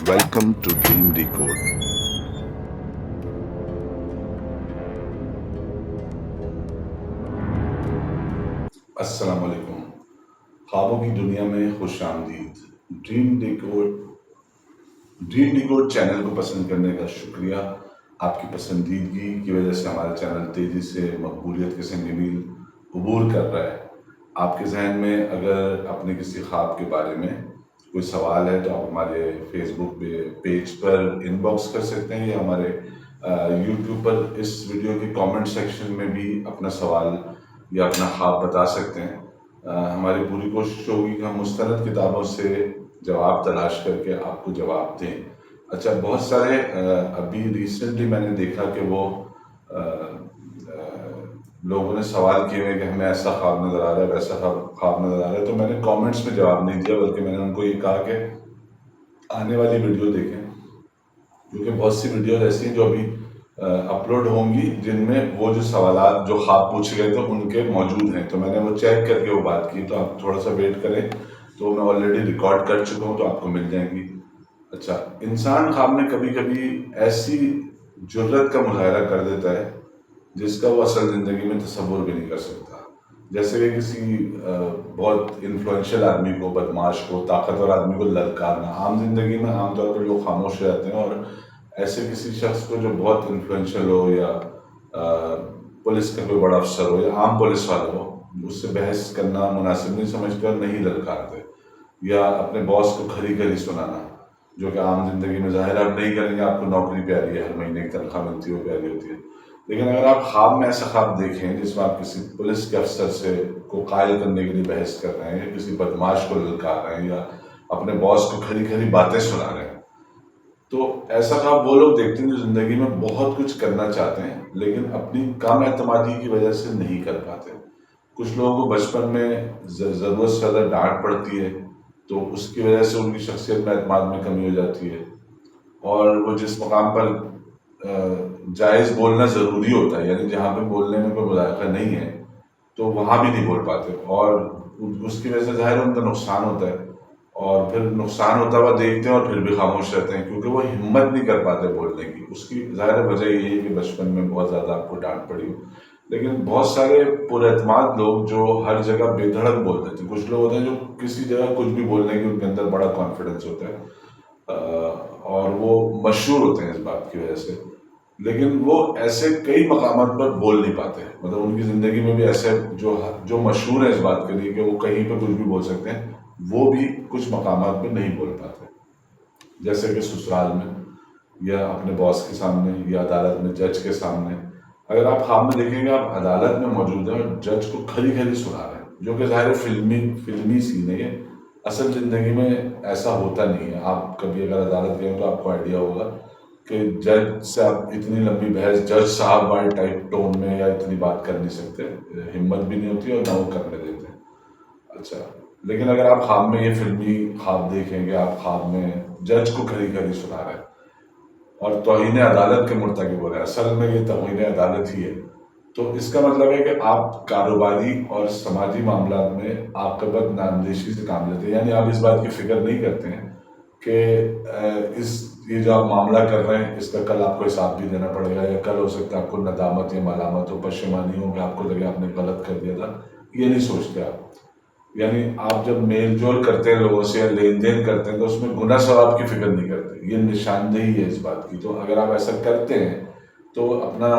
Welcome to Dream Decode. السلام علیکم. خوابوں کی دنیا میں خوش آمدید. Dream decode dream decode channel کو پسند کرنے کا شکریہ. آپ کی پسندیدگی کی وجہ سے ہمارا چینل تیزی سے مقبولیت کے سنگ میل عبور کر رہا ہے. آپ کے ذہن میں اگر اپنے کسی خواب کے بارے میں کوئی سوال ہے تو آپ ہمارے فیس بک پہ پیج پر ان باکس کر سکتے ہیں، یا ہمارے یوٹیوب پر اس ویڈیو کے کامنٹ سیکشن میں بھی اپنا سوال یا اپنا خواب بتا سکتے ہیں. ہماری پوری کوشش ہوگی کہ ہم مستند کتابوں سے جواب تلاش کر کے آپ کو جواب دیں. اچھا، بہت سارے ابھی ریسنٹلی میں نے دیکھا کہ وہ لوگوں نے سوال کیے ہوئے کہ ہمیں ایسا خواب نظر آ رہا ہے، ویسا خواب نظر آ رہا ہے. تو میں نے کامنٹس میں جواب نہیں دیا، بلکہ میں نے ان کو یہ کہا کہ آنے والی ویڈیو دیکھیں، کیونکہ بہت سی ویڈیوز ایسی ہیں جو ابھی اپلوڈ ہوں گی جن میں وہ جو سوالات جو خواب پوچھے گئے تھے ان کے موجود ہیں. تو میں نے وہ چیک کر کے وہ بات کی، تو آپ تھوڑا سا ویٹ کریں. تو میں آلریڈی ریکارڈ کر چکا ہوں، تو آپ کو مل جائیں گی. اچھا، انسان خواب میں کبھی کبھی ایسی جرت کا مظاہرہ کر دیتا ہے جس کا وہ اصل زندگی میں تصور بھی نہیں کر سکتا. جیسے کہ کسی بہت انفلوئنشل آدمی کو، بدماش کو، طاقتور آدمی کو للکارنا. عام زندگی میں عام طور پر لوگ خاموش رہتے ہیں، اور ایسے کسی شخص کو جو بہت انفلوئنشل ہو، یا پولیس کا کوئی بڑا افسر ہو، یا عام پولیس والا ہو، اس سے بحث کرنا مناسب نہیں سمجھتے اور نہیں للکارتے. یا اپنے باس کو کھری کھری سنانا، جو کہ عام زندگی میں ظاہر آپ نہیں کریں گے. آپ کو نوکری پیاری ہے، ہر مہینے کی تنخواہ ملتی ہے، وہ پیاری ہوتی ہے. لیکن اگر آپ خواب میں ایسا خواب دیکھیں جس میں آپ کسی پولیس کے افسر سے کو قائل کرنے کے لیے بحث کر رہے ہیں، یا کسی بدماش کو للکار رہے ہیں، یا اپنے باس کو کھری کھری باتیں سنا رہے ہیں، تو ایسا خواب وہ لوگ دیکھتے ہیں جو زندگی میں بہت کچھ کرنا چاہتے ہیں لیکن اپنی کم اعتمادی کی وجہ سے نہیں کر پاتے. کچھ لوگوں کو بچپن میں ضرورت سے زیادہ ڈانٹ پڑتی ہے، تو اس کی وجہ سے ان کی شخصیت میں اعتماد میں کمی ہو جاتی ہے. اور وہ جس مقام پر جائز بولنا ضروری ہوتا ہے، یعنی جہاں پہ بولنے میں کوئی مذائقہ نہیں ہے، تو وہاں بھی نہیں بول پاتے. اور اس کی وجہ سے ظاہر ان کا نقصان ہوتا ہے، اور پھر نقصان ہوتا ہوا دیکھتے ہیں اور پھر بھی خاموش رہتے ہیں، کیونکہ وہ ہمت نہیں کر پاتے بولنے کی. اس کی ظاہر وجہ یہ ہے کہ بچپن میں بہت زیادہ آپ کو ڈانٹ پڑی ہو. لیکن بہت سارے پر اعتماد لوگ جو ہر جگہ بے دھڑک بول دیتے ہیں. کچھ لوگ ہوتے ہیں جو کسی جگہ کچھ بھی بولنے کی ان کے اندر بڑا کانفیڈنس ہوتا ہے، اور وہ مشہور ہوتے ہیں اس بات کی وجہ سے. لیکن وہ ایسے کئی مقامات پر بول نہیں پاتے. مطلب ان کی زندگی میں بھی ایسے جو مشہور ہیں اس بات کے لیے کہ وہ کہیں پہ کچھ بھی بول سکتے ہیں، وہ بھی کچھ مقامات پہ نہیں بول پاتے. جیسے کہ سسرال میں، یا اپنے باس کے سامنے، یا عدالت میں جج کے سامنے. اگر آپ خواب میں دیکھیں گے آپ عدالت میں موجود ہیں اور جج کو کھری کھری سنا رہے ہیں، جو کہ ظاہر فلمی سین ہے. اصل زندگی میں ایسا ہوتا نہیں ہے. آپ کبھی اگر عدالت گئے تو آپ کو آئیڈیا ہوگا کہ جج سے آپ اتنی لمبی بحث جج صاحب والے ٹائپ ٹون میں یا اتنی بات کر نہیں سکتے. ہمت بھی نہیں ہوتی اور نہ وہ کرنے دیتے ہیں. اچھا، لیکن اگر آپ خواب میں یہ فلمی خواب دیکھیں گے، آپ خواب میں جج کو کھری کھری سنا رہے ہیں اور توہین عدالت کے مرتکب ہو رہے ہیں، اصل میں یہ توہین عدالت ہی ہے. تو اس کا مطلب ہے کہ آپ کاروباری اور سماجی معاملات میں عاقبت ناندیشی سے کام لیتے ہیں. یعنی آپ اس بات کی فکر نہیں کرتے ہیں کہ یہ جو آپ معاملہ کر رہے ہیں اس کا کل آپ کو حساب بھی دینا پڑے گا، یا کل ہو سکتا ہے آپ کو ندامت یا ملامت ہو، پشیمانی ہو کہ آپ کو لگے آپ نے غلط کر دیا تھا. یہ نہیں سوچتے آپ. یعنی آپ جب میل جول کرتے ہیں لوگوں سے یا لین دین کرتے ہیں تو اس میں گناہ ثواب کی فکر نہیں کرتے. یہ نشاندہی ہے اس بات کی. تو اگر آپ ایسا کرتے ہیں تو اپنا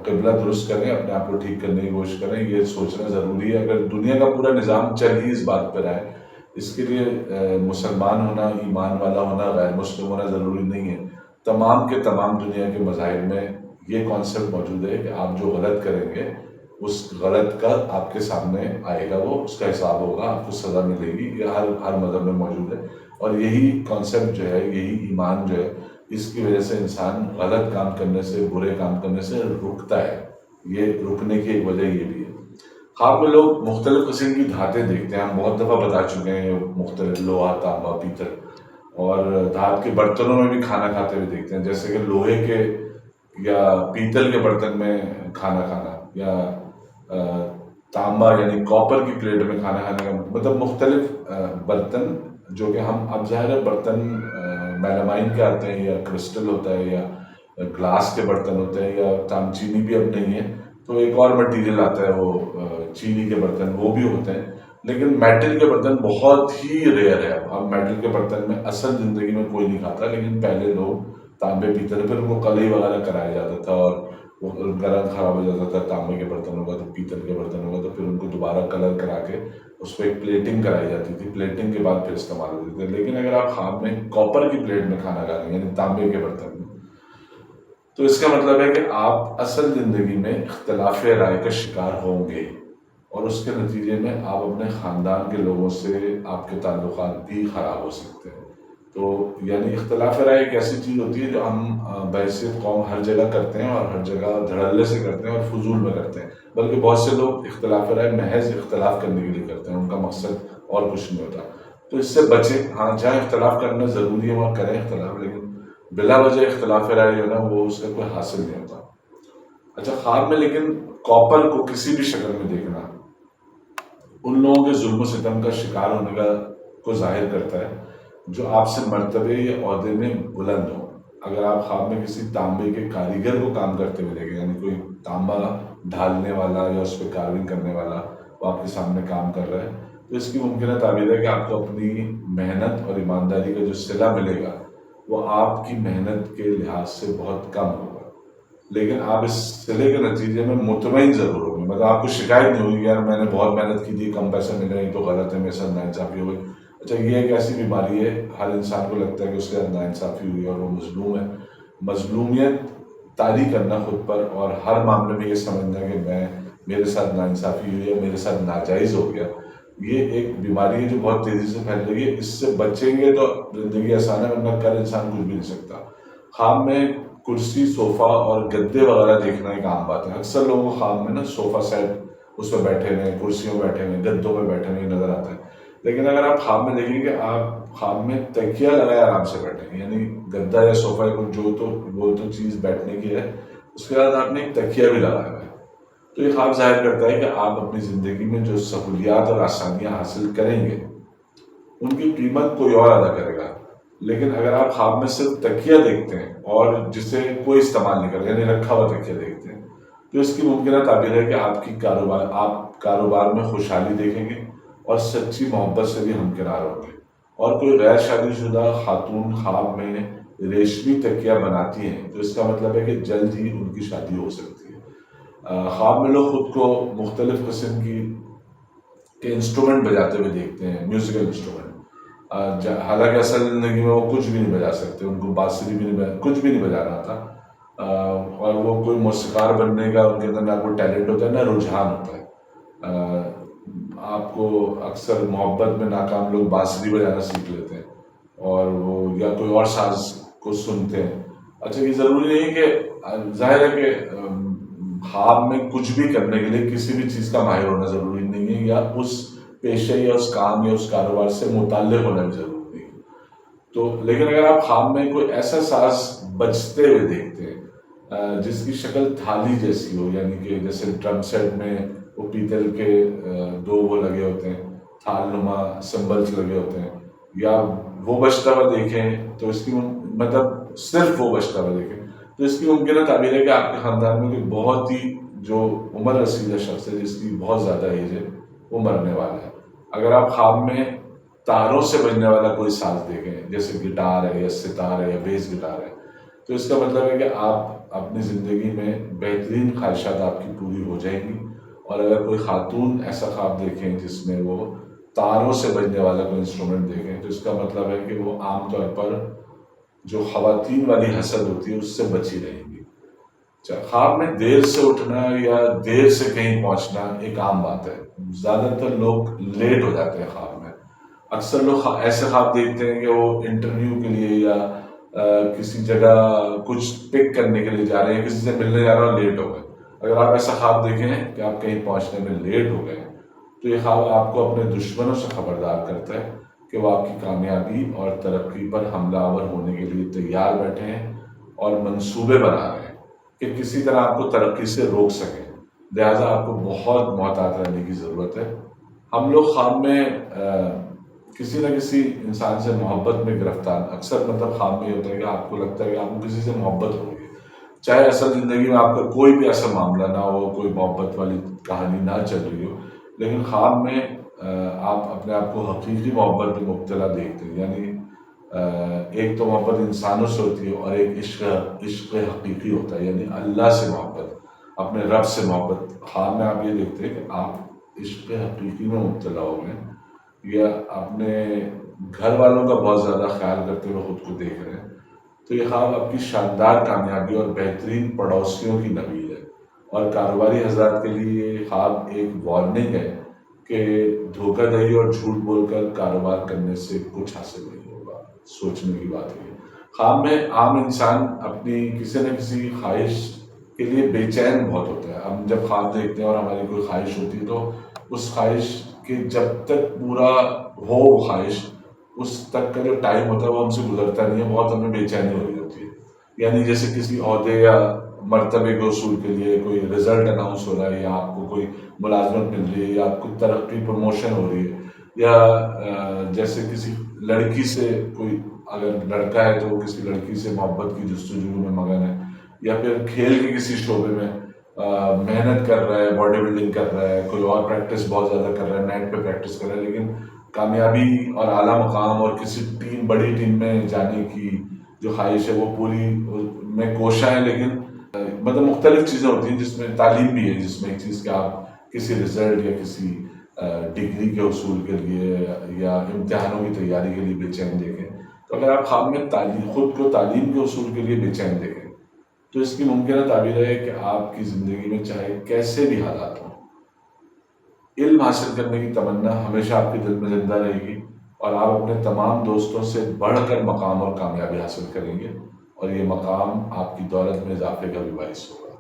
قبلہ درست کریں، اپنے آپ کو ٹھیک کرنے کی کوشش کریں. یہ سوچنا ضروری ہے. اگر دنیا کا پورا نظام چل ہی اس بات پر آئے، اس کے لیے مسلمان ہونا، ایمان والا ہونا، غیر مسلم ہونا ضروری نہیں ہے. تمام کے تمام دنیا کے مذاہب میں یہ کانسیپٹ موجود ہے کہ آپ جو غلط کریں گے اس غلط کا آپ کے سامنے آئے گا، وہ اس کا حساب ہوگا، آپ کو سزا ملے گی. یہ ہر مذہب میں موجود ہے. اور یہی کانسیپٹ جو ہے، یہی ایمان جو ہے، اس کی وجہ سے انسان غلط کام کرنے سے، برے کام کرنے سے رکتا ہے. یہ رکنے کی ایک وجہ یہ بھی ہے. خواب میں لوگ مختلف قسم کی دھاتیں دیکھتے ہیں. ہم بہت دفعہ بتا چکے ہیں، مختلف لوہا، تانبا، پیتل، اور دھات کے برتنوں میں بھی کھانا کھاتے ہوئے دیکھتے ہیں. جیسے کہ لوہے کے یا پیتل کے برتن میں کھانا کھانا، یا تانبا یعنی کاپر کی پلیٹ میں کھانا کھانے کا مطلب مختلف برتن، جو کہ ہم اب ظاہر ہے برتن میلامائن کے آتے ہیں یا کرسٹل ہوتا ہے یا گلاس کے برتن ہوتے ہیں یا چینی بھی اب نہیں ہے تو ایک اور مٹیریل آتا ہے وہ چینی کے برتن وہ بھی ہوتے ہیں، لیکن میٹل کے برتن بہت ہی ریئر ہے۔ اب میٹل کے برتن میں اصل زندگی میں کوئی نہیں کھاتا، لیکن پہلے لوگ تانبے پیتے تھے، پھر ان کو کلئی وغیرہ کرایا جاتا تھا اور وہ کلر خراب ہو جاتا تھا، تانبے کے برتن ہوگا تو پیتل کے برتن ہوگا تو پھر ان کو دوبارہ کلر کرا کے اس پہ ایک پلیٹنگ کرائی جاتی تھی، پلیٹنگ کے بعد پھر استعمال ہوتے تھے۔ لیکن اگر آپ خواب میں کاپر کی پلیٹ میں کھانا کھا رہے ہیں یعنی تانبے کے برتن میں، تو اس کا مطلب ہے کہ آپ اصل زندگی میں اختلاف رائے کا شکار ہوں گے اور اس کے نتیجے میں آپ اپنے خاندان کے لوگوں سے آپ کے تعلقات بھی خراب ہو سکتے ہیں۔ تو یعنی اختلاف رائے ایک ایسی چیز ہوتی ہے جو ہم بحیثیت قوم ہر جگہ کرتے ہیں اور ہر جگہ دھڑلے سے کرتے ہیں اور فضول میں کرتے ہیں، بلکہ بہت سے لوگ اختلاف رائے محض اختلاف کرنے کے لیے کرتے ہیں، ان کا مقصد اور کچھ نہیں ہوتا۔ تو اس سے بچیں، ہاں جہاں اختلاف کرنا ضروری ہے وہاں کریں اختلاف، لیکن بلا وجہ اختلاف رائے جو ہے نا وہ اس کا کوئی حاصل نہیں ہوتا۔ اچھا، خواب میں لیکن کاپر کو کسی بھی شکل میں دیکھنا ان لوگوں کے ظلم و ستم کا شکار ہونے کا کو ظاہر کرتا ہے جو آپ سے مرتبے یا عہدے میں بلند ہوں۔ اگر آپ خواب میں کسی تانبے کے کاریگر کو کام کرتے ہوئے دیکھیں، یعنی کوئی تانبا ڈھالنے والا یا اس پہ کارونگ کرنے والا وہ آپ کے سامنے کام کر رہا ہے، تو اس کی ممکنہ تعبیر ہے کہ آپ کو اپنی محنت اور ایمانداری کا جو صلہ ملے گا وہ آپ کی محنت کے لحاظ سے بہت کم ہوگا، لیکن آپ اس صلے کے نتیجے میں مطمئن ضرور ہوگے۔ مطلب آپ کو شکایت نہیں ہوگی یار میں نے بہت محنت کی تھی، کم پیسہ مل رہا ہے، تو غلط ہے، میرے ساتھ ناانصافی ہو گئی۔ اچھا، یہ ایک ایسی بیماری ہے ہر انسان کو لگتا ہے کہ اس کے ساتھ ناانصافی ہوئی اور وہ مظلوم ہے۔ مظلومیت طاری کرنا خود پر اور ہر معاملے میں یہ سمجھنا کہ میرے ساتھ ناانصافی ہوئی ہے، میرے ساتھ ناجائز ہو گیا، یہ ایک بیماری ہے جو بہت تیزی سے پھیل رہی ہے۔ اس سے بچیں گے تو زندگی آسان ہے، ورنہ کل انسان کچھ بھی نہیں سکتا۔ خواب میں کرسی، صوفہ اور گدے وغیرہ دیکھنا ایک عام بات ہے۔ اکثر لوگوں کو خواب میں نا صوفہ سیٹ اس پہ بیٹھے ہوئے، کرسیوں میں بیٹھے ہوئے، گدوں میں بیٹھے ہوئے نظر آتا ہے، لیکن اگر آپ خواب میں دیکھیں کہ آپ خواب میں تکیہ لگائے آرام سے بیٹھے ہیں، یعنی گدا یا صوفہ وہ تو چیز بیٹھنے کی ہے، اس کے بعد آپ نے ایک تکیہ بھی لگایا ہے، تو یہ خواب ظاہر کرتا ہے کہ آپ اپنی زندگی میں جو سہولیات اور آسانیاں حاصل کریں گے ان کی قیمت کوئی اور ادا کرے گا۔ لیکن اگر آپ خواب میں صرف تکیہ دیکھتے ہیں اور جسے کوئی استعمال نہیں کرے، یعنی رکھا ہوا تکیہ دیکھتے ہیں، تو اس کی ممکنہ تعبیر ہے کہ آپ کاروبار میں خوشحالی دیکھیں گے اور سچی محبت سے بھی ہمکنار ہوں گے۔ اور کوئی غیر شادی شدہ خاتون خواب میں ریشمی تکیہ بناتی ہیں تو اس کا مطلب ہے کہ جلد ہی ان کی شادی ہو سکتی ہے۔ خواب میں لوگ خود کو مختلف قسم کے انسٹرومنٹ بجاتے ہوئے دیکھتے ہیں، میوزیکل انسٹرومنٹ، حالانکہ اصل زندگی میں وہ کچھ بھی نہیں بجا سکتے، ان کو بانسری بھی نہیں کچھ بھی نہیں بجانا آتا، اور وہ کوئی موسیقار بننے کا ان کے اندر نہ کوئی ٹیلنٹ ہوتا ہے نہ رجحان ہوتا ہے۔ آپ کو اکثر محبت میں ناکام لوگ بانسری بجانا سیکھ لیتے ہیں اور وہ یا کوئی اور ساز کو سنتے ہیں۔ اچھا، یہ ضروری نہیں ہے کہ ظاہر ہے کہ خواب میں کچھ بھی کرنے کے لیے کسی بھی چیز کا ماہر ہونا ضروری نہیں ہے، یا اس پیشے یا اس کام یا اس کاروبار سے متعلق ہونا بھی ضروری نہیں ہے۔ تو لیکن اگر آپ خواب میں کوئی ایسا ساز بجتے ہوئے دیکھتے ہیں جس کی شکل تھالی جیسی ہو، یعنی کہ جیسے ڈرم سیٹ میں وہ پیتل کے دو وہ لگے ہوتے ہیں، تھال نما سمبلس لگے ہوتے ہیں، یا وہ بجتا ہوا دیکھیں تو اس کی مطلب صرف وہ بجتا ہوا دیکھیں تو اس کی ممکنہ تعبیر ہے کہ آپ کے خاندان میں کوئی بہت ہی جو عمر رسیدہ شخص ہے جس کی بہت زیادہ ایج ہے وہ مرنے والا ہے۔ اگر آپ خواب میں تاروں سے بجنے والا کوئی ساز دیکھیں جیسے گٹار ہے یا ستار ہے یا بیس گٹار ہے تو اس کا مطلب ہے کہ آپ اپنی زندگی میں بہترین خواہشات آپ کی پوری ہو جائیں گی۔ اور اگر کوئی خاتون ایسا خواب دیکھیں جس میں وہ تاروں سے بجنے والا کوئی انسٹرومنٹ دیکھیں تو اس کا مطلب ہے کہ وہ عام طور پر جو خواتین والی حسد ہوتی ہے اس سے بچی رہیں گی۔ خواب میں دیر سے اٹھنا یا دیر سے کہیں پہنچنا ایک عام بات ہے، زیادہ تر لوگ لیٹ ہو جاتے ہیں خواب میں۔ اکثر لوگ ایسے خواب دیکھتے ہیں کہ وہ انٹرویو کے لیے یا کسی جگہ کچھ پک کرنے کے لیے جا رہے ہیں، کسی سے ملنے جا رہے ہیں اور لیٹ ہو گئے۔ اگر آپ ایسا خواب دیکھیں کہ آپ کہیں پہنچنے میں لیٹ ہو گئے تو یہ خواب آپ کو اپنے دشمنوں سے خبردار کرتا ہے کہ وہ آپ کی کامیابی اور ترقی پر حملہ آور ہونے کے لیے تیار بیٹھے ہیں اور منصوبے بنا رہے ہیں کہ کسی طرح آپ کو ترقی سے روک سکیں، لہٰذا آپ کو بہت محتاط رہنے کی ضرورت ہے۔ ہم لوگ خواب میں کسی نہ کسی انسان سے محبت میں گرفتار، اکثر مطلب خواب میں یہ ہوتا ہے کہ آپ کو لگتا ہے کہ آپ کو کسی سے محبت ہو رہی ہے، چاہے اصل زندگی میں آپ کا کوئی بھی ایسا معاملہ نہ ہو، کوئی محبت والی کہانی نہ چل رہی ہو، لیکن خواب میں آپ اپنے آپ کو حقیقی محبت میں مبتلا دیکھتے ہیں. یعنی ایک تو محبت انسانوں سے ہوتی ہے اور ایک عشق حقیقی ہوتا ہے، یعنی اللہ سے محبت، اپنے رب سے محبت. خواب میں آپ یہ دیکھتے ہیں کہ آپ عشق حقیقی میں مبتلا ہو گئے یا اپنے گھر والوں کا بہت زیادہ خیال کرتے ہوئے خود کو دیکھ رہے ہیں. تو یہ خواب آپ کی شاندار کامیابی اور بہترین پڑوسیوں کی نوید ہے. اور کاروباری حضرات کے لیے یہ خواب ایک وارننگ ہے کہ دھوکہ دہی اور جھوٹ بول کر کاروبار کرنے سے کچھ حاصل نہیں ہوگا. سوچنے کی بات ہے. خواب میں عام انسان اپنی کسی نہ کسی خواہش کے لیے بے چین بہت ہوتا ہے. ہم جب خواب دیکھتے ہیں اور ہماری کوئی خواہش ہوتی ہے تو اس خواہش کہ جب تک پورا ہو خواہش، اس تک کا جو ٹائم ہوتا ہے وہ ہم سے گزرتا نہیں ہے، بہت ہمیں بے چینی ہو رہی ہوتی ہے. یعنی جیسے کسی عہدے یا مرتبے کے حصول کے لیے کوئی رزلٹ اناؤنس ہو رہا ہے، یا آپ کو کوئی ملازمت مل رہی ہے، یا آپ کو ترقی پروموشن ہو رہی ہے، یا جیسے کسی لڑکی سے کوئی اگر لڑکا ہے تو وہ کسی لڑکی سے محبت کی جستجو میں مگن ہے، یا پھر کھیل کے کسی شعبے میں محنت کر رہا ہے، باڈی بلڈنگ کر رہا ہے، کوئی اور پریکٹس بہت زیادہ کر رہا ہے، نیٹ پہ پریکٹس کر رہا ہے، لیکن کامیابی اور اعلیٰ مقام اور کسی بڑی ٹیم میں جانے کی جو خواہش ہے وہ پوری میں کوشاں ہے. لیکن مطلب مختلف چیزیں ہوتی ہیں جس میں تعلیم بھی ہے، جس میں ایک چیز کہ آپ کسی رزلٹ یا کسی ڈگری کے حصول کے لیے یا امتحانوں کی تیاری کے لیے بے چین دیکھیں. تو اگر آپ خواب میں خود کو تعلیم کے حصول کے لیے بے چین دیکھیں تو اس کی ممکنہ تعبیر ہے کہ آپ کی زندگی میں چاہے کیسے بھی حالات ہوں، علم حاصل کرنے کی تمنا ہمیشہ آپ کے دل میں زندہ رہے گی، اور آپ اپنے تمام دوستوں سے بڑھ کر مقام اور کامیابی حاصل کریں گے، اور یہ مقام آپ کی دولت میں اضافے کا بھی باعث ہوگا.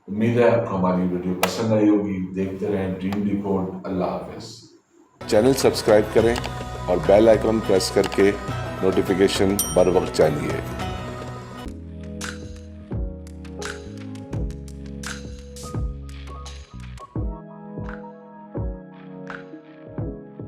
امید ہے آپ کو ہماری ویڈیو پسند آئی ہوگی. دیکھتے رہیں ڈریم ڈیکوڈ. اللہ حافظ. چینل سبسکرائب کریں اور بیل آئیکن پریس کر کے نوٹیفیکیشن بر وقت چاہیے.